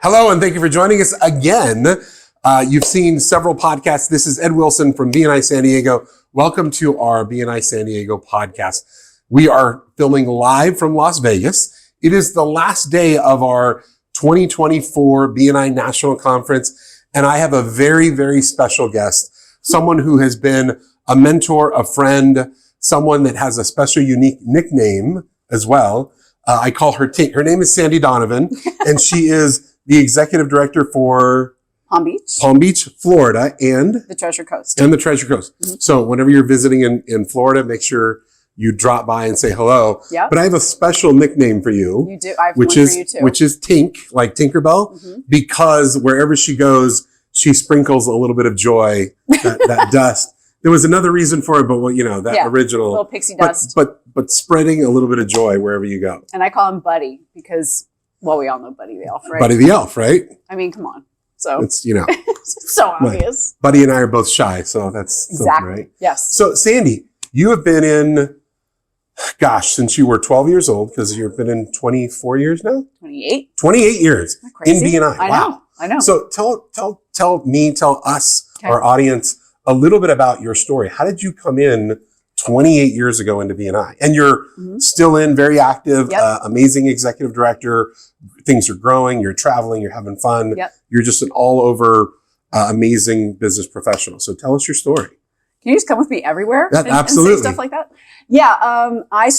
Hello, and thank you for joining us again. You've seen several podcasts. This is Ed Wilson from BNI San Diego. Welcome to our BNI San Diego podcast. We are filming live from Las Vegas. It is the last day of our 2024 BNI National Conference, and I have a very, very special guest, someone who has been a mentor, a friend, someone that has a special, unique nickname as well. I call her Tink. Her name is Sandy Donovan, and she is the executive director for Palm Beach, Florida, and the Treasure Coast. Mm-hmm. So whenever you're visiting in Florida, make sure you drop by and say hello. Yeah. But I have a special nickname for you. You do. I have one for you too. Which is Tink, like Tinkerbell, because wherever she goes, she sprinkles a little bit of joy, that dust. There was another reason for it, but original little pixie dust. But spreading a little bit of joy wherever you go. And I call him Buddy because, well, we all know Buddy the Elf, right? Buddy the Elf, right? I mean, come on. So it's it's so obvious. Buddy and I are both shy, so that's exactly right. Yes. So Sandy, you have been in, since you were 12 years old, because you've been in 24 years now? 28. 28 years in BNI. I know. So tell us, our audience, a little bit about your story. How did you come in 28 years ago into BNI? And you're still very active, amazing executive director. Things are growing, you're traveling, you're having fun. Yep. You're just an all over amazing business professional. So tell us your story. Can you just come with me everywhere? Absolutely. And say stuff like that? Yeah. I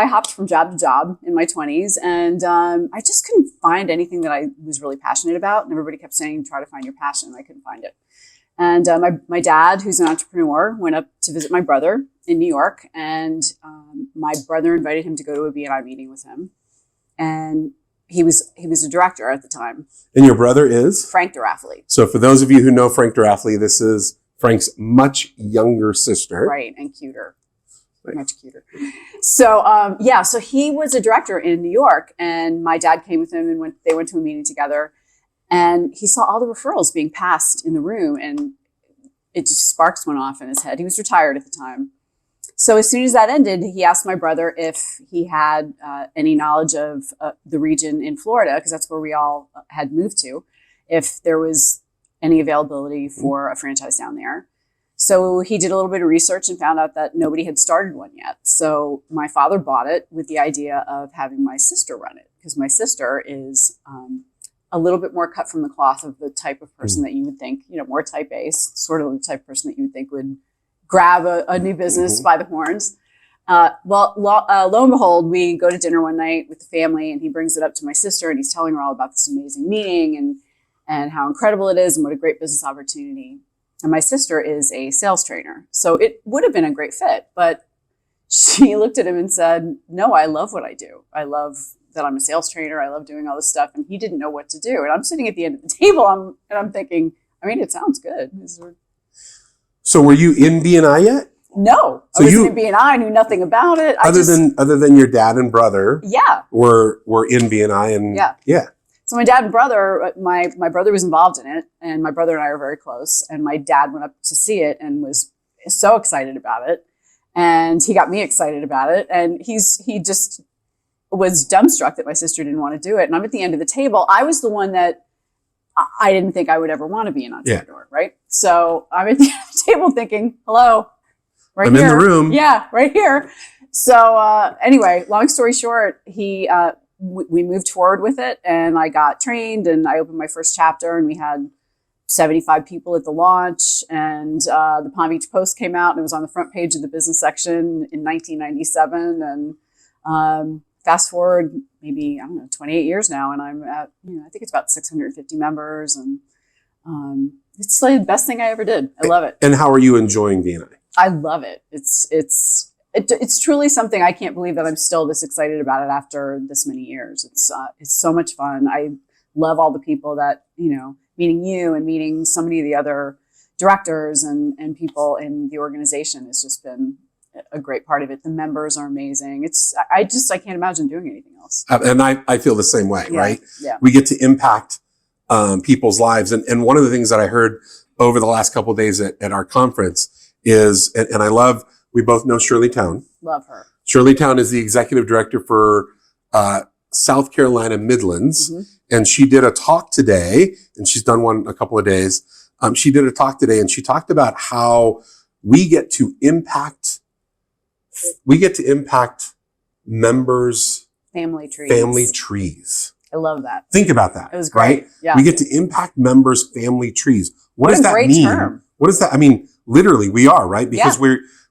hopped from job to job in my 20s, and I just couldn't find anything that I was really passionate about. And everybody kept saying, try to find your passion. And I couldn't find it. And my dad, who's an entrepreneur, went up to visit my brother in New York. And my brother invited him to go to a BNI meeting with him. And he was a director at the time. And your brother is? Frank Durafley. So for those of you who know Frank Durafley, this is Frank's much younger sister. Right, and cuter. Right. Much cuter. So, so he was a director in New York, and my dad came with him, and they went to a meeting together, and he saw all the referrals being passed in the room, and it just sparks went off in his head. He was retired at the time. So as soon as that ended, he asked my brother if he had any knowledge of the region in Florida, because that's where we all had moved to, if there was any availability for a franchise down there. So he did a little bit of research and found out that nobody had started one yet. So my father bought it with the idea of having my sister run it, because my sister is a little bit more cut from the cloth of the type of person that you would think, more type A, sort of the type of person that you would think would grab a new business by the horns. Lo and behold, we go to dinner one night with the family, and he brings it up to my sister, and he's telling her all about this amazing meeting and how incredible it is and what a great business opportunity. And my sister is a sales trainer, so it would have been a great fit. But she looked at him and said, no, I love what I do. I love that I'm a sales trainer. I love doing all this stuff. And he didn't know what to do. And I'm sitting at the end of the table, and I'm thinking, it sounds good. So were you in BNI yet? No, I wasn't in BNI. I knew nothing about it. Other than your dad and brother, were in BNI, and yeah. So my dad and brother, my brother was involved in it, and my brother and I are very close. And my dad went up to see it and was so excited about it, and he got me excited about it. And he just was dumbstruck that my sister didn't want to do it. And I'm at the end of the table. I was the one that I didn't think I would ever want to be an entrepreneur, right? So I'm at the end of the table thinking, hello, I'm in the room. Yeah, right here. So anyway, long story short, we moved forward with it, and I got trained, and I opened my first chapter, and we had 75 people at the launch, and the Palm Beach Post came out, and it was on the front page of the business section in 1997. And fast forward maybe, 28 years now, and I'm at, I think it's about 650 members, and it's like the best thing I ever did. I love it. And how are you enjoying BNI? I love it. It's truly something. I can't believe that I'm still this excited about it after this many years. It's so much fun. I love all the people that, meeting you and meeting so many of the other directors and people in the organization has just been a great part of it. The members are amazing. I can't imagine doing anything else. And I feel the same way, right? Yeah. We get to impact people's lives. And one of the things that I heard over the last couple of days at our conference is, and I love, we both know Shirley Town. Love her. Shirley Town is the executive director for South Carolina Midlands, Mhm. and she did a talk today, and she's done one a couple of days. She did a talk today, and she talked about how we get to impact members' Family trees. family trees. I love that. Think about that. It was great. Right? Yeah. We get to impact members' family trees. What does a that great mean? term. What does that? I mean, literally, we are, right? Because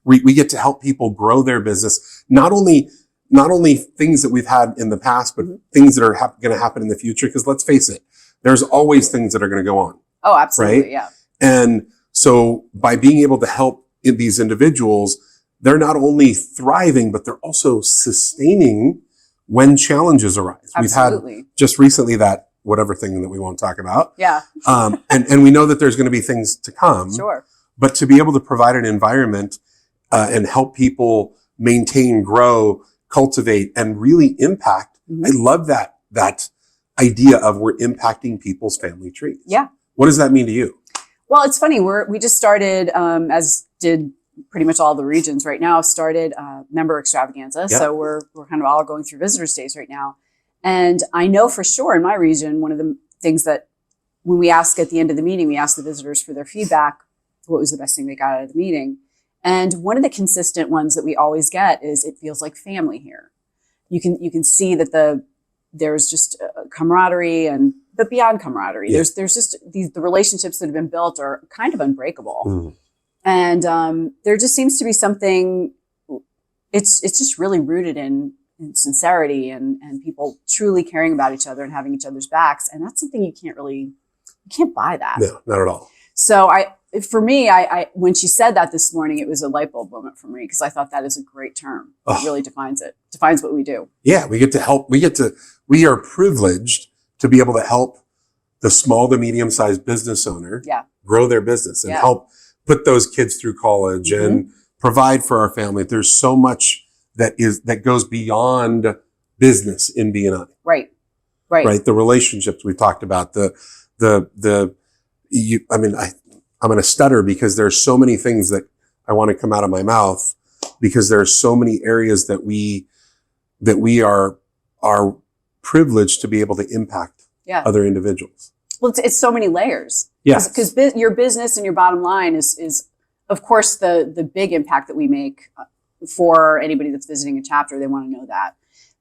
we get to help people grow their business. Not only things that we've had in the past, but things that are going to happen in the future. Because let's face it, there's always things that are going to go on. Oh, absolutely. Right? Yeah. And so by being able to help these individuals, they're not only thriving, but they're also sustaining when challenges arise. Absolutely. We've had just recently that whatever thing that we won't talk about. Yeah. And we know that there's going to be things to come. Sure. But to be able to provide an environment and help people maintain, grow, cultivate, and really impact, Mhm. I love that idea of we're impacting people's family trees. Yeah. What does that mean to you? Well, it's funny. We just started, as did pretty much all the regions right now, started member extravaganza. Yeah. So we're kind of all going through visitors days right now. And I know for sure in my region, one of the things that when we ask at the end of the meeting, we ask the visitors for their feedback, what was the best thing they got out of the meeting. And one of the consistent ones that we always get is it feels like family here. You can see that there's just camaraderie but beyond camaraderie, Yeah. there's just the relationships that have been built are kind of unbreakable. Mm. And there just seems to be something, it's just really rooted in sincerity and people truly caring about each other and having each other's backs. And that's something you can't buy that. No, not at all. So for me, when she said that this morning, it was a light bulb moment for me because I thought that is a great term. Oh. It really defines what we do. Yeah, we get to help. We are privileged to be able to help the small to medium-sized business owner grow their business and help put those kids through college and provide for our family. There's so much that goes beyond business in BNI. Right. The relationships we talked about, I'm going to stutter because there's so many things that I want to come out of my mouth because there's so many areas that we are privileged to be able to impact other individuals. Well, it's so many layers. Yes. Because your business and your bottom line is of course the big impact that we make for anybody that's visiting a chapter. They want to know that.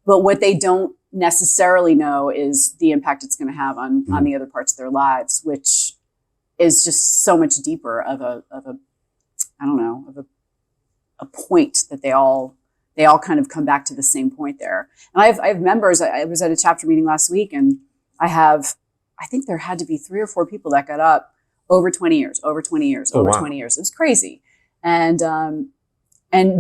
But what they don't necessarily know is the impact it's going to have on the other parts of their lives, which is just so much deeper of a point that they all kind of come back to the same point there. And I have members. I was at a chapter meeting last week, and I think there had to be 3 or 4 people that got up over 20 years. It was crazy. And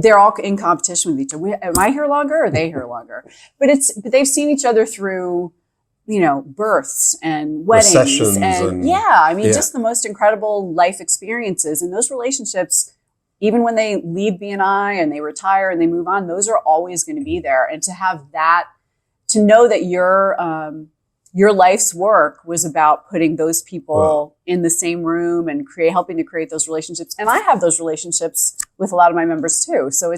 they're all in competition with each other. Am I here longer or are they here longer? But they've seen each other through, births and weddings Recessions and just the most incredible life experiences. And those relationships, even when they leave BNI and they retire and they move on, those are always going to be there. And to have that, to know that your life's work was about putting those people in the same room and helping to create those relationships. And I have those relationships with a lot of my members too. So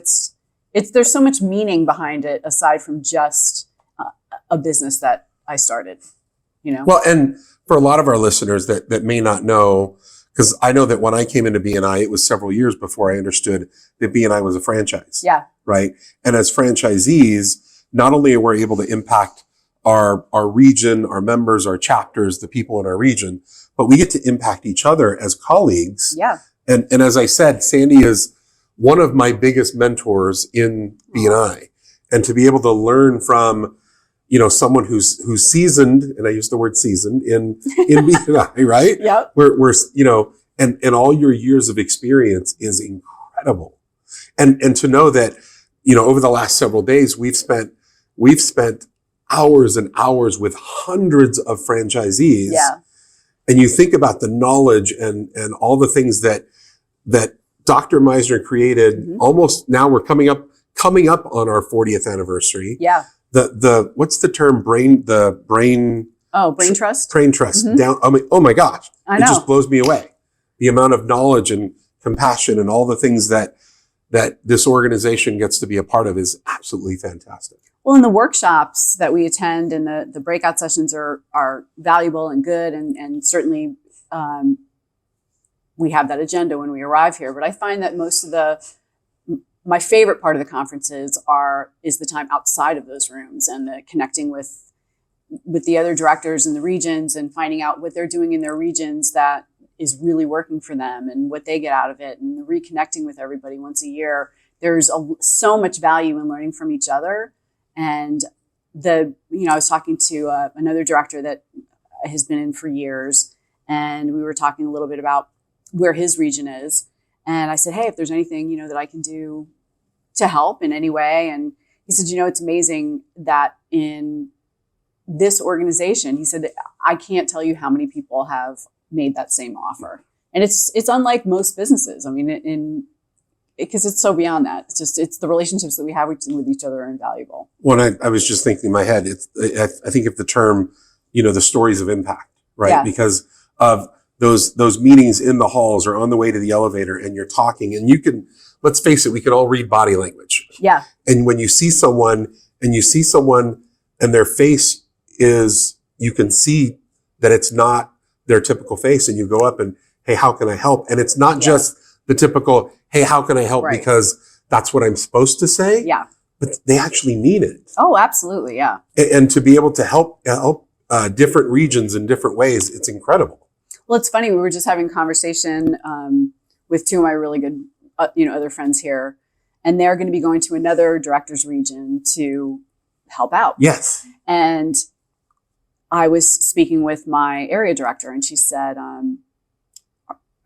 there's so much meaning behind it aside from just a business that I started, Well, and for a lot of our listeners that may not know, because I know that when I came into BNI, it was several years before I understood that BNI was a franchise. Yeah. Right. And as franchisees, not only are we able to impact our region, our members, our chapters, the people in our region, but we get to impact each other as colleagues. Yeah. And as I said, Sandy is one of my biggest mentors in BNI. And to be able to learn from, someone who's seasoned, and I use the word seasoned in BNI, right? Yep. We're and all your years of experience is incredible. And to know that, over the last several days, we've spent hours and hours with hundreds of franchisees. Yeah. And you think about the knowledge and all the things that Dr. Meisner created. Almost now we're coming up on our 40th anniversary. Yeah. What's the term? Brain trust. Brain trust. Down. Oh my gosh. I know. It just blows me away. The amount of knowledge and compassion and all the things that that this organization gets to be a part of is absolutely fantastic. Well, and the workshops that we attend and the breakout sessions are valuable and good, and certainly we have that agenda when we arrive here. But I find that my favorite part of the conferences is the time outside of those rooms and the connecting with the other directors in the regions and finding out what they're doing in their regions that is really working for them and what they get out of it, and reconnecting with everybody once a year. There's so much value in learning from each other. And I was talking to another director that has been in for years, and we were talking a little bit about where his region is. And I said, hey, if there's anything, that I can do to help in any way. And he said, it's amazing that in this organization, he said, I can't tell you how many people have made that same offer. And it's unlike most businesses. I mean, because it's so beyond that. It's the relationships that we have with each other are invaluable. Well, I was just thinking in my head, I think of the term, the stories of impact, right? Yeah. Because of those meetings in the halls or on the way to the elevator, and you're talking, and let's face it, we can all read body language. Yeah. And when you see someone and their face you can see that it's not their typical face, and you go up and, hey, how can I help? And it's not just the typical, hey, how can I help? Right. Because that's what I'm supposed to say. Yeah. But they actually mean it. Oh, absolutely. Yeah. And to be able to help different regions in different ways, it's incredible. Well, it's funny. We were just having a conversation with two of my really good, other friends here, and they're going to be going to another director's region to help out. Yes. And I was speaking with my area director, and she said, are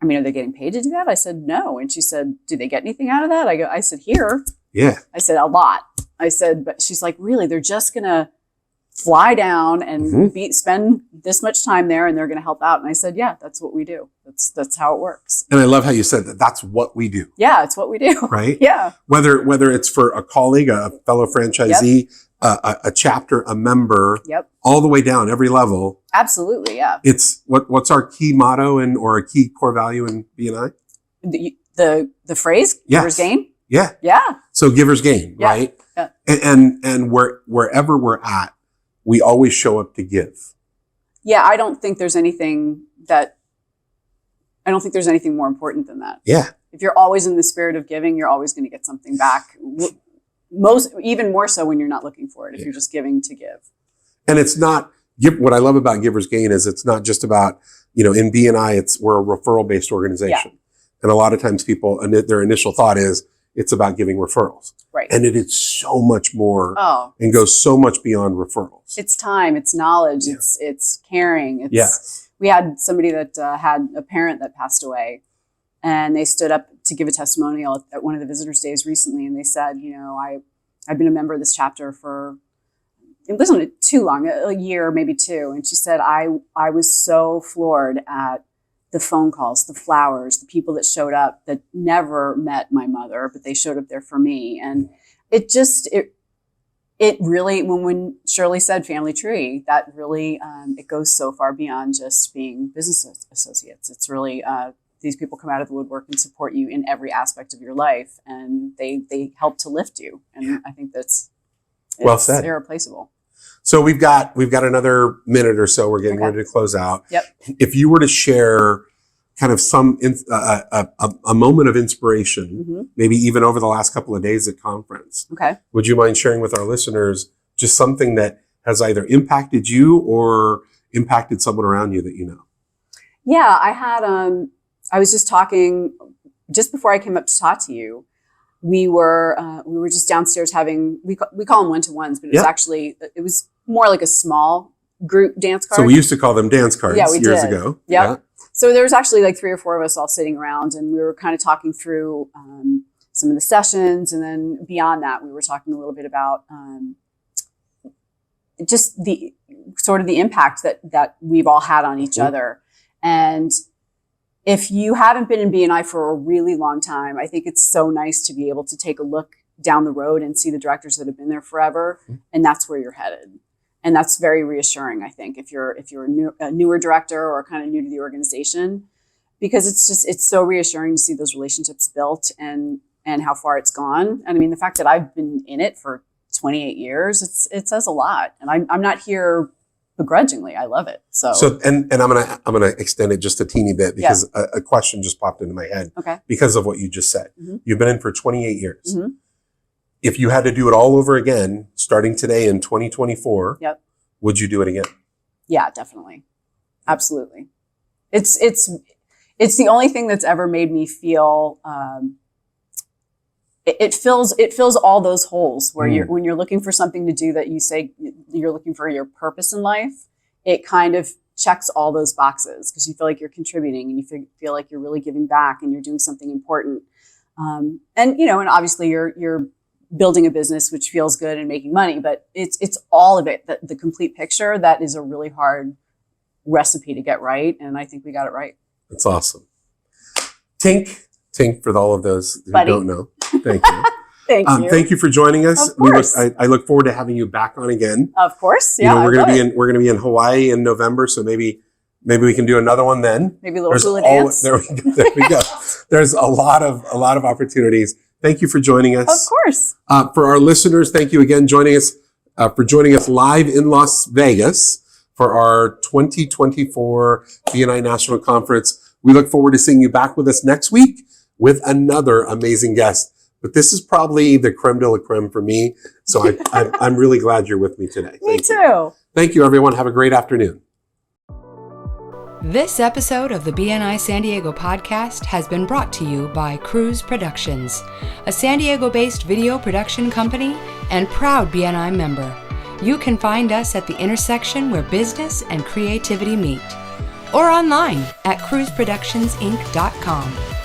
they getting paid to do that? I said, no. And she said, do they get anything out of that? I said, here. Yeah. I said, a lot. I said, but she's like, really? They're just going to fly down and spend this much time there, and they're going to help out. And I said, yeah, that's what we do. That's how it works. And I love how you said that. That's what we do. Yeah, it's what we do. Right? Yeah. Whether it's for a colleague, a fellow franchisee, a chapter, a member, all the way down, every level. Absolutely, yeah. It's what's our key motto or a key core value in BNI? The phrase, giver's gain? Yeah. Yeah. So giver's gain, right? Yeah. And wherever we're at, we always show up to give. Yeah, I don't think there's anything more important than that. Yeah. If you're always in the spirit of giving, you're always going to get something back. Even more so when you're not looking for it, if you're just giving to give. And it's not, what I love about Giver's Gain is it's not just about, in BNI, we're a referral-based organization. Yeah. And a lot of times people, their initial thought is, it's about giving referrals. Right. And it is so much more and goes so much beyond referrals. It's time, it's knowledge, it's caring. We had somebody that had a parent that passed away, and they stood up to give a testimonial at one of the visitors' days recently. And they said, I've been a member of this chapter it wasn't too long, a year, maybe two. And she said, I was so floored at the phone calls, the flowers, the people that showed up that never met my mother, but they showed up there for me. And it really, when Shirley said family tree, that really, it goes so far beyond just being business associates. It's really, these people come out of the woodwork and support you in every aspect of your life, and they help to lift you. And I think it's well said. Irreplaceable. So we've got another minute or so. We're getting ready to close out. Yep. If you were to share kind of a moment of inspiration, maybe even over the last couple of days at conference, would you mind sharing with our listeners just something that has either impacted you or impacted someone around you that you know? Yeah, I had. I was just talking just before I came up to talk to you. We were just downstairs having, we call them one-to-ones, but it was more like a small group dance card. So we used to call them dance cards years ago. Yep. Yeah. So there was actually like 3 or 4 of us all sitting around, and we were kind of talking through some of the sessions. And then beyond that, we were talking a little bit about just the sort of the impact that we've all had on each other. And if you haven't been in BNI for a really long time, I think it's so nice to be able to take a look down the road and see the directors that have been there forever, and that's where you're headed. And that's very reassuring, I think, if you're a newer director or kind of new to the organization, because it's so reassuring to see those relationships built and and how far it's gone. And I mean, the fact that I've been in it for 28 years, it says a lot. And I'm not here begrudgingly. I love it. So and I'm gonna extend it just a teeny bit because a question just popped into my head. Okay. Because of what you just said. Mm-hmm. You've been in for 28 years. Mm-hmm. If you had to do it all over again, starting today in 2024, Yep. Would you do it again? Yeah, definitely. Absolutely. It's the only thing that's ever made me feel, it fills all those holes where when you're looking for something to do that you say you're looking for your purpose in life, it kind of checks all those boxes because you feel like you're contributing and you feel like you're really giving back and you're doing something important. And obviously you're building a business which feels good and making money, but it's all of it, the complete picture. That is a really hard recipe to get right. And I think we got it right. That's awesome. Tink for all of those who don't know. Thank you. Thank you for joining us. Of course. I look forward to having you back on again. Of course. Yeah. We're going to be in Hawaii in November. So maybe we can do another one then. Maybe a little hula dance. There we go. There's a lot of opportunities. Thank you for joining us. Of course. For our listeners, thank you again for joining us live in Las Vegas for our 2024 BNI National Conference. We look forward to seeing you back with us next week with another amazing guest. But this is probably the creme de la creme for me. So I'm really glad you're with me today. Me too. Thank you, everyone. Have a great afternoon. This episode of the BNI San Diego Podcast has been brought to you by Cruise Productions, a San Diego-based video production company and proud BNI member. You can find us at the intersection where business and creativity meet, or online at cruiseproductionsinc.com.